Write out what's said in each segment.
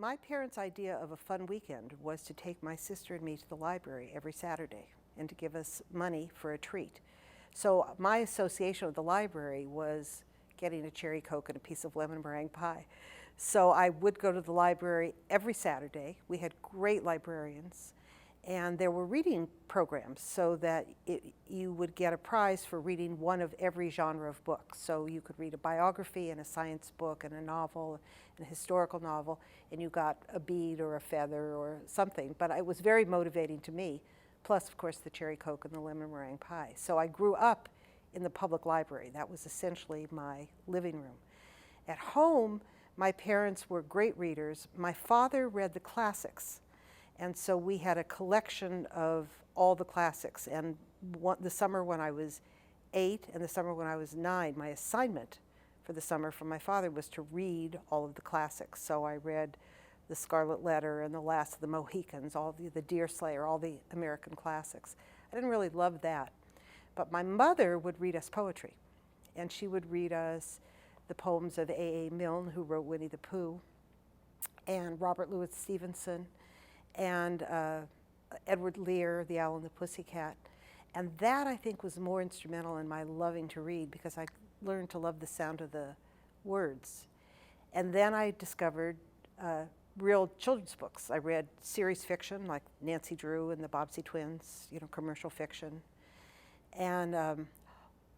My parents' idea of a fun weekend was to take my sister and me to the library every Saturday and to give us money for a treat. So my association with the library was getting a cherry Coke and a piece of lemon meringue pie. So I would go to the library every Saturday. We had great librarians, and there were reading programs so that you would get a prize for reading one of every genre of books. So you could read a biography and a science book and a novel and a historical novel, and you got a bead or a feather or something. But it was very motivating to me, plus, of course, the cherry Coke and the lemon meringue pie. So I grew up in the public library. That was essentially my living room. At home, my parents were great readers. My father read the classics. And so we had a collection of all the classics. And the summer when I was 8 and the summer when I was 9, my assignment for the summer from my father was to read all of the classics. So I read The Scarlet Letter and The Last of the Mohicans, all the Deerslayer, all the American classics. I didn't really love that. But my mother would read us poetry. And she would read us the poems of A.A. Milne, who wrote Winnie the Pooh, and Robert Louis Stevenson, and Edward Lear, The Owl and the Pussycat. And that, I think, was more instrumental in my loving to read because I learned to love the sound of the words. And then I discovered real children's books. I read series fiction like Nancy Drew and the Bobbsey Twins, commercial fiction. And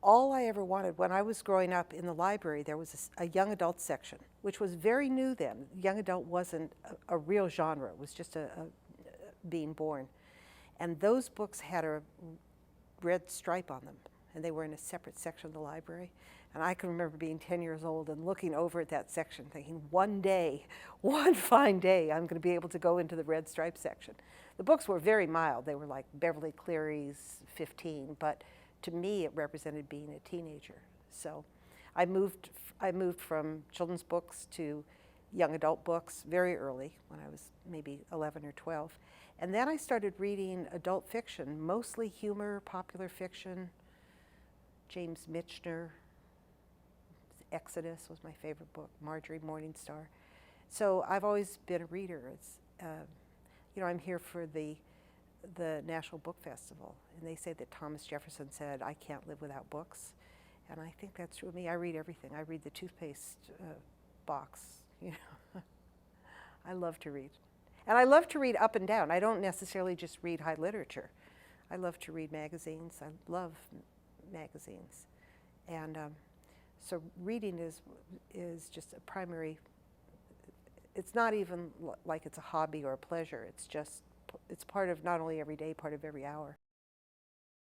all I ever wanted, when I was growing up in the library, there was a young adult section, which was very new then. Young adult wasn't a real genre, it was just being born. And those books had a red stripe on them, and they were in a separate section of the library. And I can remember being 10 years old and looking over at that section thinking, one day, one fine day, I'm going to be able to go into the red stripe section. The books were very mild. They were like Beverly Cleary's 15, but to me, it represented being a teenager. So I moved from children's books to young adult books very early, when I was maybe 11 or 12. And then I started reading adult fiction, mostly humor, popular fiction. James Michener, Exodus was my favorite book, Marjorie Morningstar. So I've always been a reader. It's, I'm here for the National Book Festival, and they say that Thomas Jefferson said, "I can't live without books," and I think that's true of me. I read everything. I read the toothpaste box. I love to read, and I love to read up and down. I don't necessarily just read high literature. I love to read magazines. I love magazines, and so reading is just a primary. It's not even like it's a hobby or a pleasure. It's part of not only every day, part of every hour.